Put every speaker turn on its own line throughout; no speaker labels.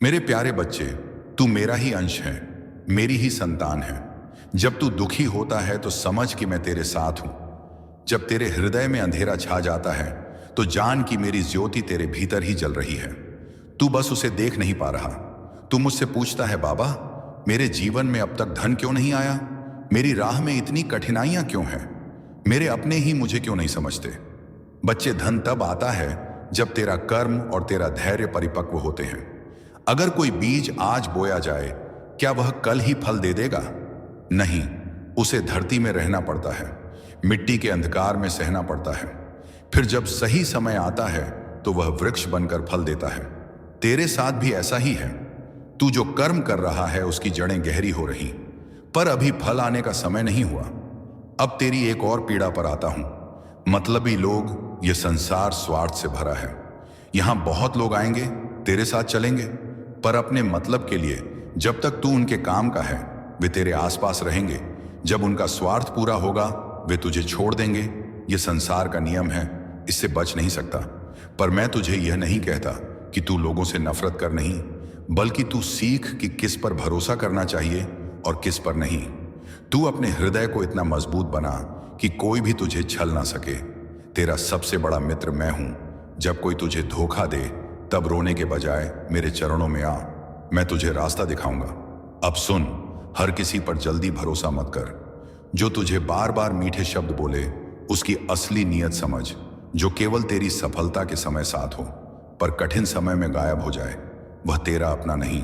मेरे प्यारे बच्चे, तू मेरा ही अंश है, मेरी ही संतान है। जब तू दुखी होता है तो समझ कि मैं तेरे साथ हूं। जब तेरे हृदय में अंधेरा छा जाता है तो जान कि मेरी ज्योति तेरे भीतर ही जल रही है। तू बस उसे देख नहीं पा रहा। तू मुझसे पूछता है, बाबा मेरे जीवन में अब तक धन क्यों नहीं आया? मेरी राह में इतनी कठिनाइयां क्यों हैं? मेरे अपने ही मुझे क्यों नहीं समझते? बच्चे, धन तब आता है जब तेरा कर्म और तेरा धैर्य परिपक्व होते हैं। अगर कोई बीज आज बोया जाए, क्या वह कल ही फल दे देगा? नहीं, उसे धरती में रहना पड़ता है, मिट्टी के अंधकार में सहना पड़ता है। फिर जब सही समय आता है तो वह वृक्ष बनकर फल देता है। तेरे साथ भी ऐसा ही है। तू जो कर्म कर रहा है उसकी जड़ें गहरी हो रही, पर अभी फल आने का समय नहीं हुआ। अब तेरी एक और पीड़ा पर आता हूं। मतलबी लोग, ये संसार स्वार्थ से भरा है। यहां बहुत लोग आएंगे, तेरे साथ चलेंगे, पर अपने मतलब के लिए। जब तक तू उनके काम का है वे तेरे आसपास रहेंगे। जब उनका स्वार्थ पूरा होगा वे तुझे छोड़ देंगे। ये संसार का नियम है, इससे बच नहीं सकता। पर मैं तुझे यह नहीं कहता कि तू लोगों से नफरत कर, नहीं, बल्कि तू सीख कि किस पर भरोसा करना चाहिए और किस पर नहीं। तू अपने हृदय को इतना मजबूत बना कि कोई भी तुझे छल ना सके। तेरा सबसे बड़ा मित्र मैं हूं। जब कोई तुझे धोखा दे तब रोने के बजाय मेरे चरणों में आ, मैं तुझे रास्ता दिखाऊंगा। अब सुन, हर किसी पर जल्दी भरोसा मत कर। जो तुझे बार बार मीठे शब्द बोले उसकी असली नीयत समझ। जो केवल तेरी सफलता के समय साथ हो पर कठिन समय में गायब हो जाए, वह तेरा अपना नहीं।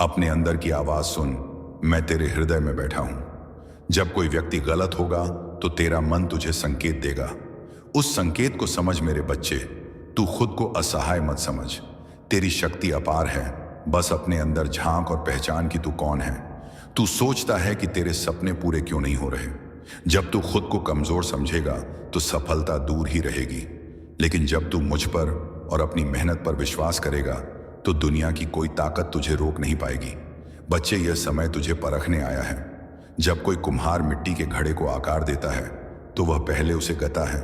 अपने अंदर की आवाज सुन, मैं तेरे हृदय में बैठा हूं। जब कोई व्यक्ति गलत होगा तो तेरा मन तुझे संकेत देगा। उस संकेत को समझ मेरे बच्चे। तू खुद को असहाय मत समझ। तेरी शक्ति अपार है, बस अपने अंदर झांक और पहचान कि तू कौन है। तू सोचता है कि तेरे सपने पूरे क्यों नहीं हो रहे। जब तू खुद को कमजोर समझेगा तो सफलता दूर ही रहेगी। लेकिन जब तू मुझ पर और अपनी मेहनत पर विश्वास करेगा तो दुनिया की कोई ताकत तुझे रोक नहीं पाएगी। बच्चे, यह समय तुझे परखने आया है। जब कोई कुम्हार मिट्टी के घड़े को आकार देता है तो वह पहले उसे गता है,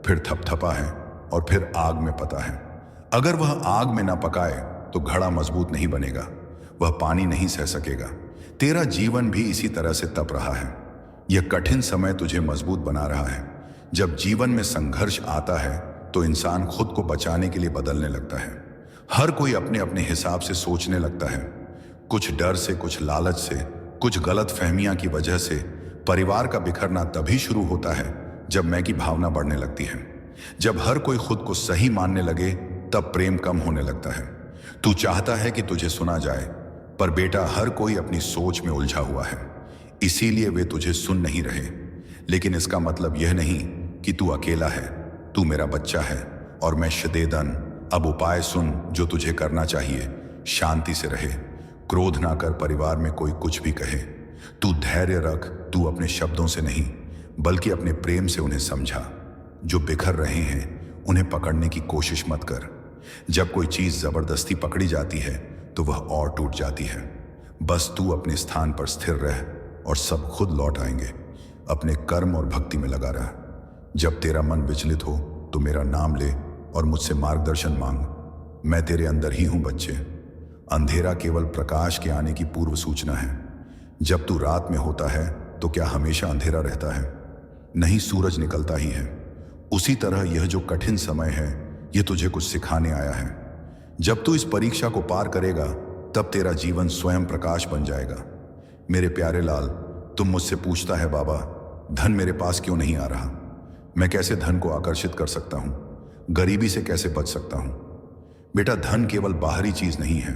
फिर थपथपा है और फिर आग में पता है। अगर वह आग में ना पकाए तो घड़ा मजबूत नहीं बनेगा, वह पानी नहीं सह सकेगा। तेरा जीवन भी इसी तरह से तप रहा है। यह कठिन समय तुझे मजबूत बना रहा है। जब जीवन में संघर्ष आता है तो इंसान खुद को बचाने के लिए बदलने लगता है। हर कोई अपने अपने हिसाब से सोचने लगता है, कुछ डर से, कुछ लालच से, कुछ गलत फहमियां की वजह से। परिवार का बिखरना तभी शुरू होता है जब मैं की भावना बढ़ने लगती है। जब हर कोई खुद को सही मानने लगे तब प्रेम कम होने लगता है। तू चाहता है कि तुझे सुना जाए, पर बेटा हर कोई अपनी सोच में उलझा हुआ है, इसीलिए वे तुझे सुन नहीं रहे। लेकिन इसका मतलब यह नहीं कि तू अकेला है। तू मेरा बच्चा है और मैं शदेदन। अब उपाय सुन जो तुझे करना चाहिए। शांति से रहे, क्रोध ना कर परिवार में कोई कुछ भी कहे। तू धैर्य रख। तू अपने शब्दों से नहीं बल्कि अपने प्रेम से उन्हें समझा। जो बिखर रहे हैं उन्हें पकड़ने की कोशिश मत कर। जब कोई चीज जबरदस्ती पकड़ी जाती है तो वह और टूट जाती है। बस तू अपने स्थान पर स्थिर रह और सब खुद लौट आएंगे। अपने कर्म और भक्ति में लगा रह। जब तेरा मन विचलित हो तो मेरा नाम ले और मुझसे मार्गदर्शन मांग। मैं तेरे अंदर ही हूं बच्चे। अंधेरा केवल प्रकाश के आने की पूर्व सूचना है। जब तू रात में होता है तो क्या हमेशा अंधेरा रहता है? नहीं, सूरज निकलता ही है। उसी तरह यह जो कठिन समय है यह तुझे कुछ सिखाने आया है। जब तू इस परीक्षा को पार करेगा तब तेरा जीवन स्वयं प्रकाश बन जाएगा। मेरे प्यारे लाल, तुम मुझसे पूछता है, बाबा धन मेरे पास क्यों नहीं आ रहा? मैं कैसे धन को आकर्षित कर सकता हूं? गरीबी से कैसे बच सकता हूं? बेटा, धन केवल बाहरी चीज नहीं है,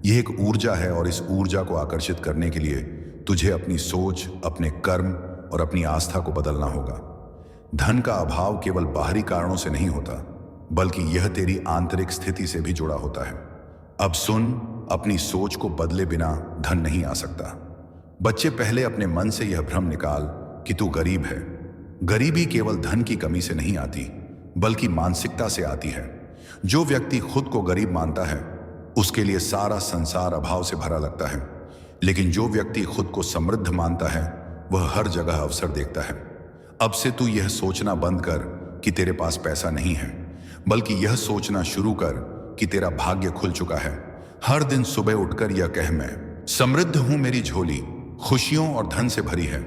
यह एक ऊर्जा है और इस ऊर्जा को आकर्षित करने के लिए तुझे अपनी सोच, अपने कर्म और अपनी आस्था को बदलना होगा। धन का अभाव केवल बाहरी कारणों से नहीं होता, बल्कि यह तेरी आंतरिक स्थिति से भी जुड़ा होता है। अब सुन, अपनी सोच को बदले बिना धन नहीं आ सकता। बच्चे, पहले अपने मन से यह भ्रम निकाल कि तू गरीब है। गरीबी केवल धन की कमी से नहीं आती, बल्कि मानसिकता से आती है। जो व्यक्ति खुद को गरीब मानता है उसके लिए सारा संसार अभाव से भरा लगता है। लेकिन जो व्यक्ति खुद को समृद्ध मानता है वह हर जगह अवसर देखता है। अब से तू यह सोचना बंद कर कि तेरे पास पैसा नहीं है, बल्कि यह सोचना शुरू कर कि तेरा भाग्य खुल चुका है। हर दिन सुबह उठकर यह कह, मैं समृद्ध हूं, मेरी झोली खुशियों और धन से भरी है।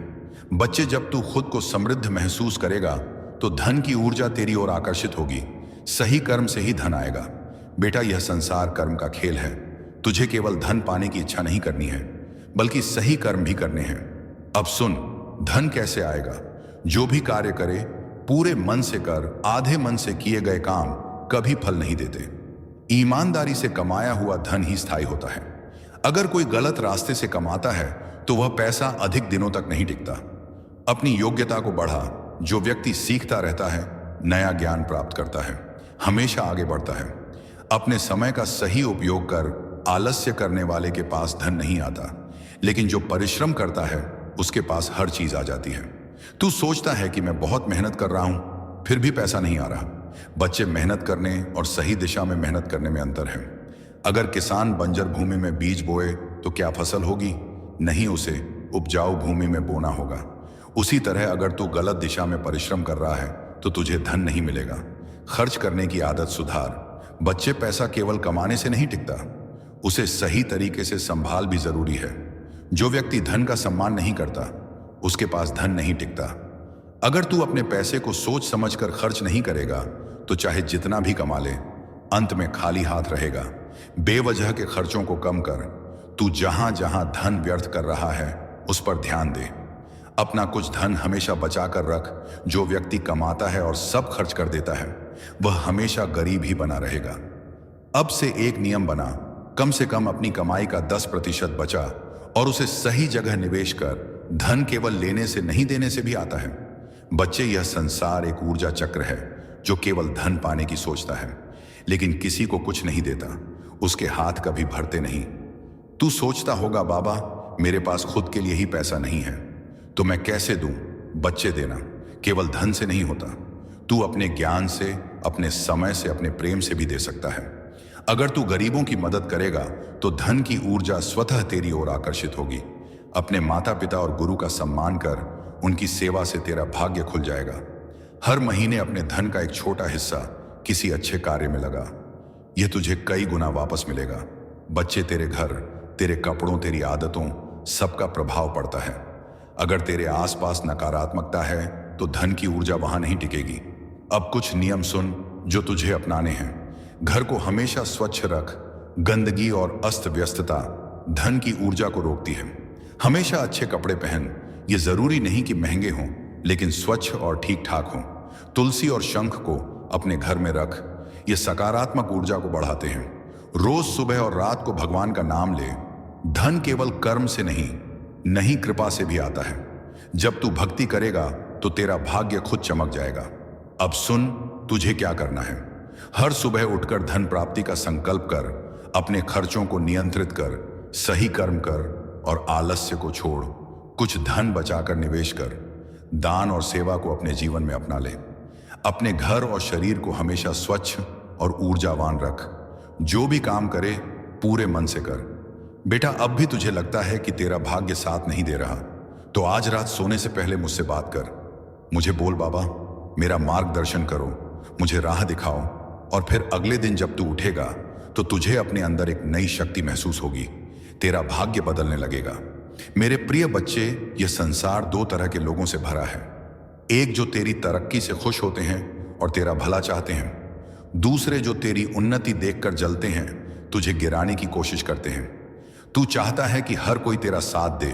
बच्चे, जब तू खुद को समृद्ध महसूस करेगा तो धन की ऊर्जा तेरी ओर आकर्षित होगी। सही कर्म से ही धन आएगा। बेटा, यह संसार कर्म का खेल है। तुझे केवल धन पाने की इच्छा नहीं करनी है, बल्कि सही कर्म भी करने हैं। अब सुन, धन कैसे आएगा। जो भी कार्य करे पूरे मन से कर। आधे मन से किए गए काम कभी फल नहीं देते। ईमानदारी से कमाया हुआ धन ही स्थायी होता है। अगर कोई गलत रास्ते से कमाता है तो वह पैसा अधिक दिनों तक नहीं टिकता। अपनी योग्यता को बढ़ा। जो व्यक्ति सीखता रहता है, नया ज्ञान प्राप्त करता है, हमेशा आगे बढ़ता है। अपने समय का सही उपयोग कर। आलस्य करने वाले के पास धन नहीं आता, लेकिन जो परिश्रम करता है उसके पास हर चीज आ जाती है। तू सोचता है कि मैं बहुत मेहनत कर रहा हूं, फिर भी पैसा नहीं आ रहा। बच्चे, मेहनत करने और सही दिशा में मेहनत करने में अंतर है। अगर किसान बंजर भूमि में बीज बोए तो क्या फसल होगी? नहीं, उसे उपजाऊ भूमि में बोना होगा। उसी तरह अगर तू गलत दिशा में परिश्रम कर रहा है तो तुझे धन नहीं मिलेगा। खर्च करने की आदत सुधार। बच्चे, पैसा केवल कमाने से नहीं टिकता, उसे सही तरीके से संभाल भी जरूरी है। जो व्यक्ति धन का सम्मान नहीं करता, उसके पास धन नहीं टिकता। अगर तू अपने पैसे को सोच समझकर खर्च नहीं करेगा तो चाहे जितना भी कमा ले, अंत में खाली हाथ रहेगा। बेवजह के खर्चों को कम कर। तू जहां जहां धन व्यर्थ कर रहा है उस पर ध्यान दे। अपना कुछ धन हमेशा बचा कर रख। जो व्यक्ति कमाता है और सब खर्च कर देता है, वह हमेशा गरीब ही बना रहेगा। अब से एक नियम बना, कम से कम अपनी कमाई का 10% बचा और उसे सही जगह निवेश कर। धन केवल लेने से नहीं, देने से भी आता है। बच्चे, यह संसार एक ऊर्जा चक्र है जो केवल धन पाने की सोचता है, लेकिन किसी को कुछ नहीं देता। उसके हाथ कभी भरते नहीं। तू सोचता होगा, बाबा मेरे पास खुद के लिए ही पैसा नहीं है तो मैं कैसे दूं? बच्चे, देना केवल धन से नहीं होता। तू अपने ज्ञान से, अपने समय से, अपने प्रेम से भी दे सकता है। अगर तू गरीबों की मदद करेगा तो धन की ऊर्जा स्वतः तेरी ओर आकर्षित होगी। अपने माता पिता और गुरु का सम्मान कर। उनकी सेवा से तेरा भाग्य खुल जाएगा। हर महीने अपने धन का एक छोटा हिस्सा किसी अच्छे कार्य में लगा। यह तुझे कई गुना वापस मिलेगा। बच्चे, तेरे घर, तेरे कपड़ों, तेरी आदतों, सबका प्रभाव पड़ता है। अगर तेरे आसपास नकारात्मकता है तो धन की ऊर्जा वहां नहीं टिकेगी। अब कुछ नियम सुन जो तुझे अपनाने हैं। घर को हमेशा स्वच्छ रख। गंदगी और अस्त व्यस्तता धन की ऊर्जा को रोकती है। हमेशा अच्छे कपड़े पहन। ये जरूरी नहीं कि महंगे हों, लेकिन स्वच्छ और ठीक ठाक हों। तुलसी और शंख को अपने घर में रख। ये सकारात्मक ऊर्जा को बढ़ाते हैं। रोज सुबह और रात को भगवान का नाम ले। धन केवल कर्म से नहीं कृपा से भी आता है। जब तू भक्ति करेगा तो तेरा भाग्य खुद चमक जाएगा। अब सुन, तुझे क्या करना है। हर सुबह उठकर धन प्राप्ति का संकल्प कर। अपने खर्चों को नियंत्रित कर। सही कर्म कर और आलस्य को छोड़। कुछ धन बचाकर निवेश कर। दान और सेवा को अपने जीवन में अपना ले। अपने घर और शरीर को हमेशा स्वच्छ और ऊर्जावान रख। जो भी काम करे पूरे मन से कर। बेटा, अब भी तुझे लगता है कि तेरा भाग्य साथ नहीं दे रहा, तो आज रात सोने से पहले मुझसे बात कर। मुझे बोल, बाबा मेरा मार्गदर्शन करो, मुझे राह दिखाओ। और फिर अगले दिन जब तू उठेगा तो तुझे अपने अंदर एक नई शक्ति महसूस होगी। तेरा भाग्य बदलने लगेगा। मेरे प्रिय बच्चे, यह संसार दो तरह के लोगों से भरा है। एक जो तेरी तरक्की से खुश होते हैं और तेरा भला चाहते हैं। दूसरे जो तेरी उन्नति देखकर जलते हैं, तुझे गिराने की कोशिश करते हैं। तू चाहता है कि हर कोई तेरा साथ दे,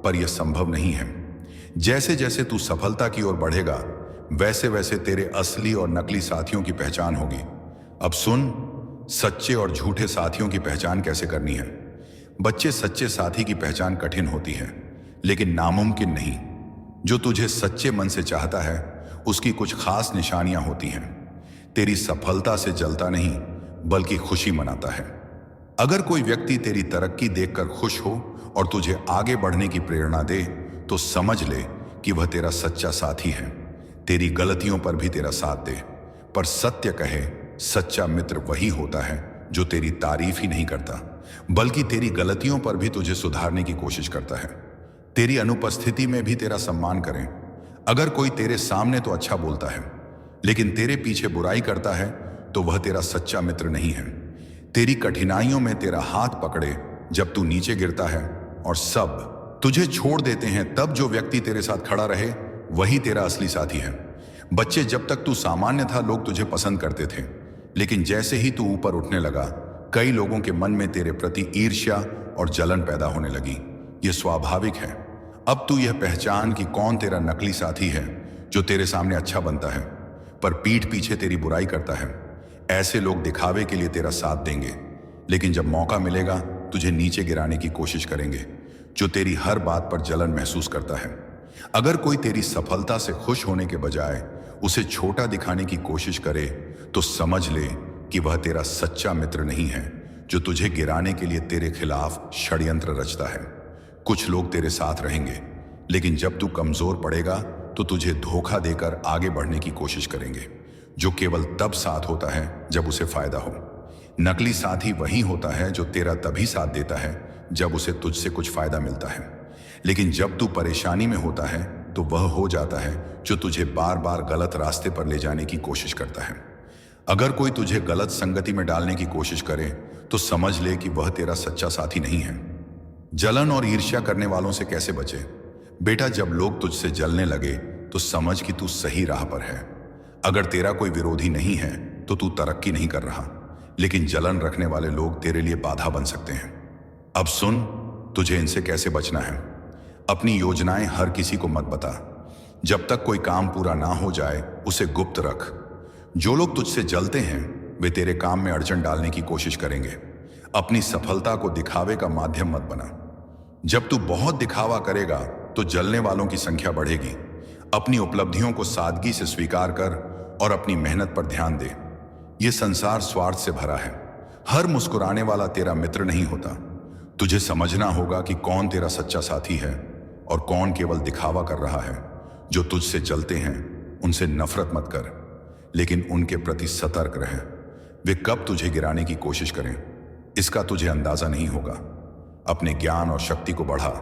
पर यह संभव नहीं है। जैसे जैसे तू सफलता की ओर बढ़ेगा, वैसे वैसे तेरे असली और नकली साथियों की पहचान होगी। अब सुन, सच्चे और झूठे साथियों की पहचान कैसे करनी है। बच्चे, सच्चे साथी की पहचान कठिन होती है, लेकिन नामुमकिन नहीं। जो तुझे सच्चे मन से चाहता है, उसकी कुछ खास निशानियां होती हैं। तेरी सफलता से जलता नहीं, बल्कि खुशी मनाता है। अगर कोई व्यक्ति तेरी तरक्की देखकर खुश हो और तुझे आगे बढ़ने की प्रेरणा दे, तो समझ ले कि वह तेरा सच्चा साथी है। तेरी गलतियों पर भी तेरा साथ दे। पर सत्य कहे, सच्चा मित्र वही होता है जो तेरी तारीफ ही नहीं करता, बल्कि तेरी गलतियों पर भी तुझे सुधारने की कोशिश करता है। तेरी अनुपस्थिति में भी तेरा सम्मान करें। अगर कोई तेरे सामने तो अच्छा बोलता है, लेकिन तेरे पीछे बुराई करता है, तो वह तेरा सच्चा मित्र नहीं है। तेरी कठिनाइयों में तेरा हाथ पकड़े जब तू नीचे गिरता है और सब तुझे छोड़ देते हैं, तब जो व्यक्ति तेरे साथ खड़ा रहे वही तेरा असली साथी है। बच्चे, जब तक तू सामान्य था लोग तुझे पसंद करते थे, लेकिन जैसे ही तू ऊपर उठने लगा कई लोगों के मन में तेरे प्रति ईर्ष्या और जलन पैदा होने लगी। यह स्वाभाविक है। अब तू यह पहचान कि कौन तेरा नकली साथी है जो तेरे सामने अच्छा बनता है पर पीठ पीछे तेरी बुराई करता है। ऐसे लोग दिखावे के लिए तेरा साथ देंगे, लेकिन जब मौका मिलेगा तुझे नीचे गिराने की कोशिश करेंगे। जो तेरी हर बात पर जलन महसूस करता है। अगर कोई तेरी सफलता से खुश होने के बजाय उसे छोटा दिखाने की कोशिश करे तो समझ ले कि वह तेरा सच्चा मित्र नहीं है, जो तुझे गिराने के लिए तेरे खिलाफ षड्यंत्र रचता है। कुछ लोग तेरे साथ रहेंगे, लेकिन जब तू कमजोर पड़ेगा तो तुझे धोखा देकर आगे बढ़ने की कोशिश करेंगे, जो केवल तब साथ होता है जब उसे फायदा हो। नकली साथी वही होता है जो तेरा तभी साथ देता है जब उसे तुझसे कुछ फायदा मिलता है, लेकिन जब तू परेशानी में होता है तो वह हो जाता है जो तुझे बार बार गलत रास्ते पर ले जाने की कोशिश करता है। अगर कोई तुझे गलत संगति में डालने की कोशिश करे तो समझ ले कि वह तेरा सच्चा साथी नहीं है। जलन और ईर्ष्या करने वालों से कैसे बचे? बेटा, जब लोग तुझसे जलने लगे तो समझ कि तू सही राह पर है। अगर तेरा कोई विरोधी नहीं है तो तू तरक्की नहीं कर रहा, लेकिन जलन रखने वाले लोग तेरे लिए बाधा बन सकते हैं। अब सुन, तुझे इनसे कैसे बचना है। अपनी योजनाएं हर किसी को मत बता। जब तक कोई काम पूरा ना हो जाए उसे गुप्त रख। जो लोग तुझसे जलते हैं वे तेरे काम में अड़चन डालने की कोशिश करेंगे। अपनी सफलता को दिखावे का माध्यम मत बना। जब तू बहुत दिखावा करेगा तो जलने वालों की संख्या बढ़ेगी। अपनी उपलब्धियों को सादगी से स्वीकार कर और अपनी मेहनत पर ध्यान दे। यह संसार स्वार्थ से भरा है। हर मुस्कुराने वाला तेरा मित्र नहीं होता। तुझे समझना होगा कि कौन तेरा सच्चा साथी है और कौन केवल दिखावा कर रहा है। जो तुझसे जलते हैं उनसे नफरत मत कर, लेकिन उनके प्रति सतर्क रह। वे कब तुझे गिराने की कोशिश करें इसका तुझे अंदाजा नहीं होगा। अपने ज्ञान और शक्ति को बढ़ा।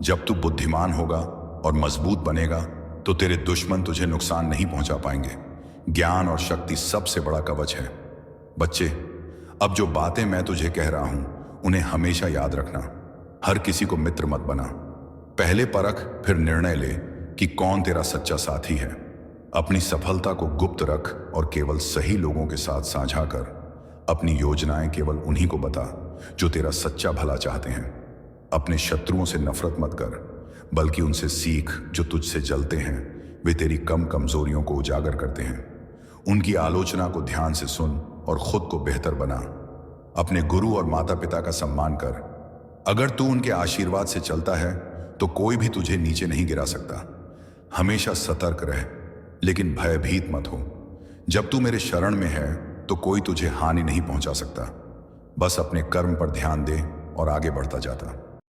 जब तू बुद्धिमान होगा और मजबूत बनेगा तो तेरे दुश्मन तुझे नुकसान नहीं पहुंचा पाएंगे। ज्ञान और शक्ति सबसे बड़ा कवच है। बच्चे, अब जो बातें मैं तुझे कह रहा हूं उन्हें हमेशा याद रखना। हर किसी को मित्र मत बना। पहले परख फिर निर्णय ले कि कौन तेरा सच्चा साथी है। अपनी सफलता को गुप्त रख और केवल सही लोगों के साथ साझा कर। अपनी योजनाएं केवल उन्हीं को बता जो तेरा सच्चा भला चाहते हैं। अपने शत्रुओं से नफरत मत कर, बल्कि उनसे सीख। जो तुझसे जलते हैं वे तेरी कमजोरियों को उजागर करते हैं। उनकी आलोचना को ध्यान से सुन और खुद को बेहतर बना। अपने गुरु और माता पिता का सम्मान कर। अगर तू उनके आशीर्वाद से चलता है तो कोई भी तुझे नीचे नहीं गिरा सकता। हमेशा सतर्क रह, लेकिन भयभीत मत हो। जब तू मेरे शरण में है तो कोई तुझे हानि नहीं पहुंचा सकता। बस अपने कर्म पर ध्यान दे और आगे बढ़ता जाता।